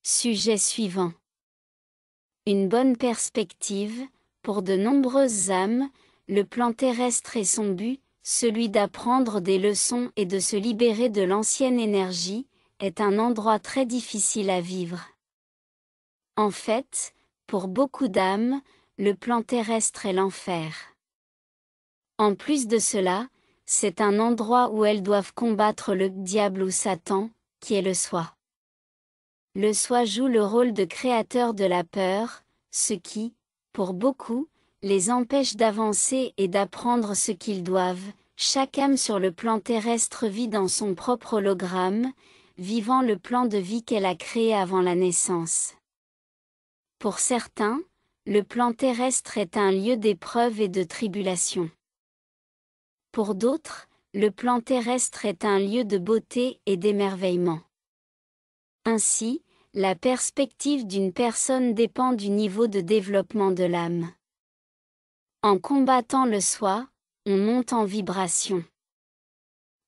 Sujet suivant. Une bonne perspective, pour de nombreuses âmes, le plan terrestre est son but, celui d'apprendre des leçons et de se libérer de l'ancienne énergie, est un endroit très difficile à vivre. En fait, pour beaucoup d'âmes, le plan terrestre est l'enfer. En plus de cela, c'est un endroit où elles doivent combattre le diable ou Satan, qui est le soi. Le soi joue le rôle de créateur de la peur, ce qui, pour beaucoup, les empêche d'avancer et d'apprendre ce qu'ils doivent. Chaque âme sur le plan terrestre vit dans son propre hologramme, vivant le plan de vie qu'elle a créé avant la naissance. Pour certains, le plan terrestre est un lieu d'épreuve et de tribulation. Pour d'autres, le plan terrestre est un lieu de beauté et d'émerveillement. Ainsi, la perspective d'une personne dépend du niveau de développement de l'âme. En combattant le soi, on monte en vibration.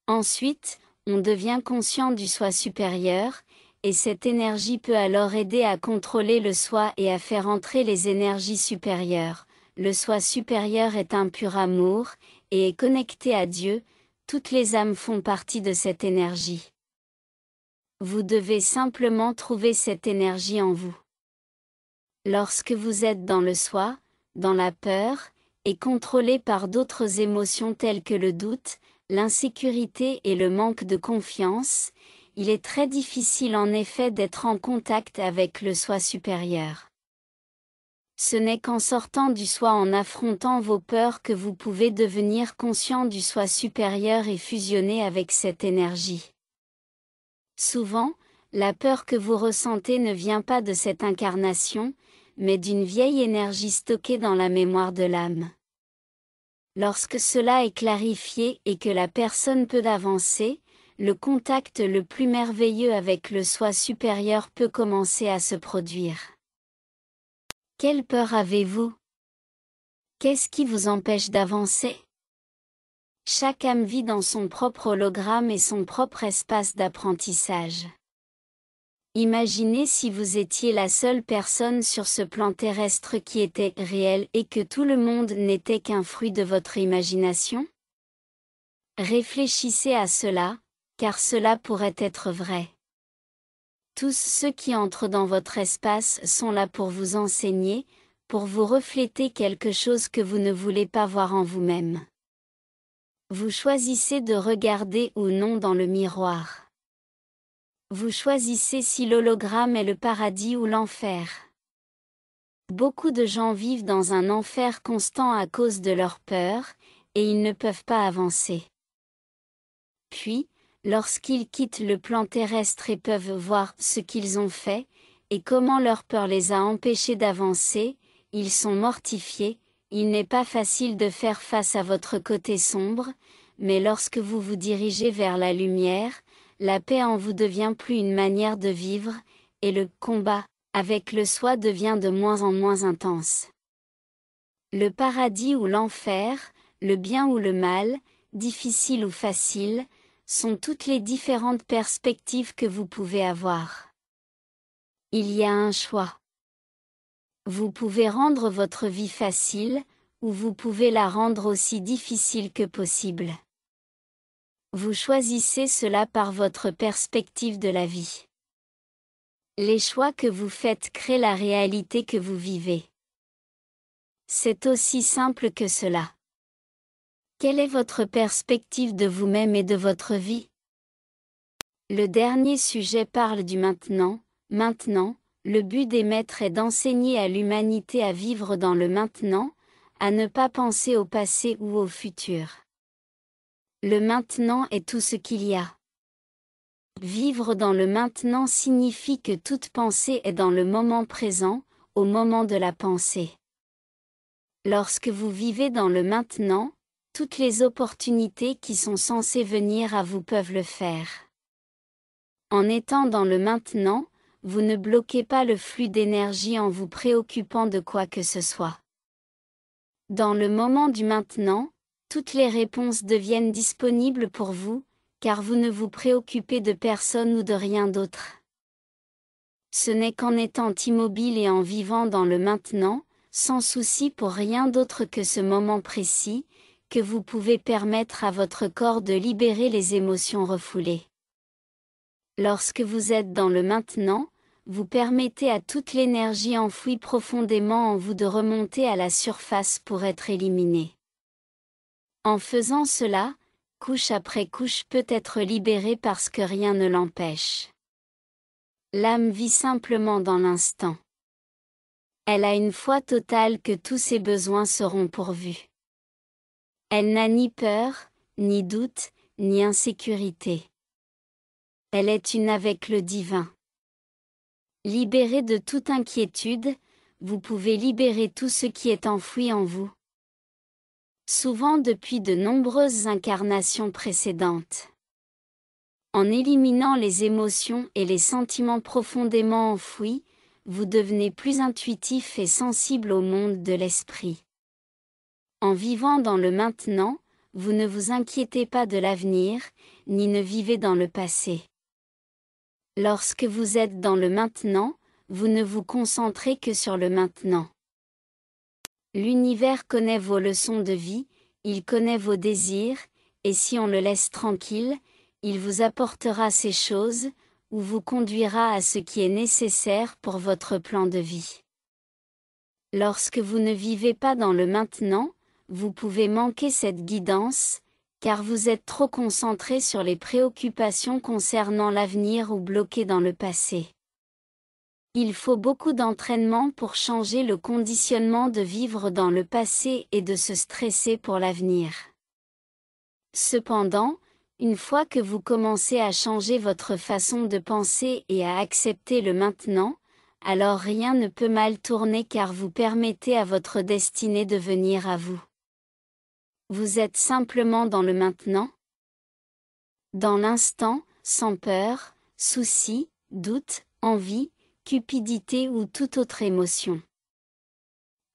Ensuite, on devient conscient du soi supérieur, et cette énergie peut alors aider à contrôler le soi et à faire entrer les énergies supérieures. Le soi supérieur est un pur amour, et est connecté à Dieu, toutes les âmes font partie de cette énergie. Vous devez simplement trouver cette énergie en vous. Lorsque vous êtes dans le soi, dans la peur, et contrôlé par d'autres émotions telles que le doute, l'insécurité et le manque de confiance, il est très difficile en effet d'être en contact avec le soi supérieur. Ce n'est qu'en sortant du soi, en affrontant vos peurs, que vous pouvez devenir conscient du soi supérieur et fusionner avec cette énergie. Souvent, la peur que vous ressentez ne vient pas de cette incarnation, mais d'une vieille énergie stockée dans la mémoire de l'âme. Lorsque cela est clarifié et que la personne peut avancer, le contact le plus merveilleux avec le soi supérieur peut commencer à se produire. Quelle peur avez-vous? Qu'est-ce qui vous empêche d'avancer? Chaque âme vit dans son propre hologramme et son propre espace d'apprentissage. Imaginez si vous étiez la seule personne sur ce plan terrestre qui était réel et que tout le monde n'était qu'un fruit de votre imagination? Réfléchissez à cela, car cela pourrait être vrai. Tous ceux qui entrent dans votre espace sont là pour vous enseigner, pour vous refléter quelque chose que vous ne voulez pas voir en vous-même. Vous choisissez de regarder ou non dans le miroir. Vous choisissez si l'hologramme est le paradis ou l'enfer. Beaucoup de gens vivent dans un enfer constant à cause de leur peur, et ils ne peuvent pas avancer. Puis, lorsqu'ils quittent le plan terrestre et peuvent voir ce qu'ils ont fait, et comment leur peur les a empêchés d'avancer, ils sont mortifiés. Il n'est pas facile de faire face à votre côté sombre, mais lorsque vous vous dirigez vers la lumière, la paix en vous devient plus une manière de vivre, et le combat avec le soi devient de moins en moins intense. Le paradis ou l'enfer, le bien ou le mal, difficile ou facile, sont toutes les différentes perspectives que vous pouvez avoir. Il y a un choix. Vous pouvez rendre votre vie facile, ou vous pouvez la rendre aussi difficile que possible. Vous choisissez cela par votre perspective de la vie. Les choix que vous faites créent la réalité que vous vivez. C'est aussi simple que cela. Quelle est votre perspective de vous-même et de votre vie? Le dernier sujet parle du maintenant. Maintenant, le but des maîtres est d'enseigner à l'humanité à vivre dans le maintenant, à ne pas penser au passé ou au futur. Le maintenant est tout ce qu'il y a. Vivre dans le maintenant signifie que toute pensée est dans le moment présent, au moment de la pensée. Lorsque vous vivez dans le maintenant, toutes les opportunités qui sont censées venir à vous peuvent le faire. En étant dans le maintenant, vous ne bloquez pas le flux d'énergie en vous préoccupant de quoi que ce soit. Dans le moment du maintenant, toutes les réponses deviennent disponibles pour vous, car vous ne vous préoccupez de personne ou de rien d'autre. Ce n'est qu'en étant immobile et en vivant dans le maintenant, sans souci pour rien d'autre que ce moment précis, que vous pouvez permettre à votre corps de libérer les émotions refoulées. Lorsque vous êtes dans le maintenant, vous permettez à toute l'énergie enfouie profondément en vous de remonter à la surface pour être éliminée. En faisant cela, couche après couche peut être libérée parce que rien ne l'empêche. L'âme vit simplement dans l'instant. Elle a une foi totale que tous ses besoins seront pourvus. Elle n'a ni peur, ni doute, ni insécurité. Elle est une avec le divin. Libérée de toute inquiétude, vous pouvez libérer tout ce qui est enfoui en vous. Souvent depuis de nombreuses incarnations précédentes. En éliminant les émotions et les sentiments profondément enfouis, vous devenez plus intuitif et sensible au monde de l'esprit. En vivant dans le maintenant, vous ne vous inquiétez pas de l'avenir, ni ne vivez dans le passé. Lorsque vous êtes dans le maintenant, vous ne vous concentrez que sur le maintenant. L'univers connaît vos leçons de vie, il connaît vos désirs, et si on le laisse tranquille, il vous apportera ces choses, ou vous conduira à ce qui est nécessaire pour votre plan de vie. Lorsque vous ne vivez pas dans le maintenant, vous pouvez manquer cette guidance, car vous êtes trop concentré sur les préoccupations concernant l'avenir ou bloqué dans le passé. Il faut beaucoup d'entraînement pour changer le conditionnement de vivre dans le passé et de se stresser pour l'avenir. Cependant, une fois que vous commencez à changer votre façon de penser et à accepter le maintenant, alors rien ne peut mal tourner car vous permettez à votre destinée de venir à vous. Vous êtes simplement dans le maintenant? Dans l'instant, sans peur, souci, doute, envie, cupidité ou toute autre émotion.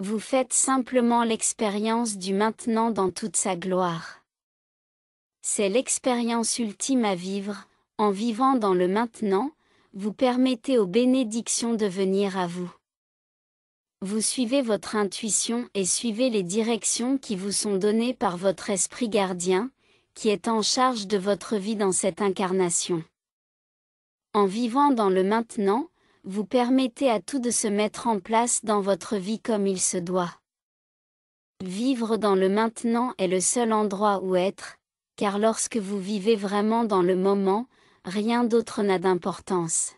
Vous faites simplement l'expérience du maintenant dans toute sa gloire. C'est l'expérience ultime à vivre, en vivant dans le maintenant, vous permettez aux bénédictions de venir à vous. Vous suivez votre intuition et suivez les directions qui vous sont données par votre esprit gardien, qui est en charge de votre vie dans cette incarnation. En vivant dans le maintenant, vous permettez à tout de se mettre en place dans votre vie comme il se doit. Vivre dans le maintenant est le seul endroit où être, car lorsque vous vivez vraiment dans le moment, rien d'autre n'a d'importance.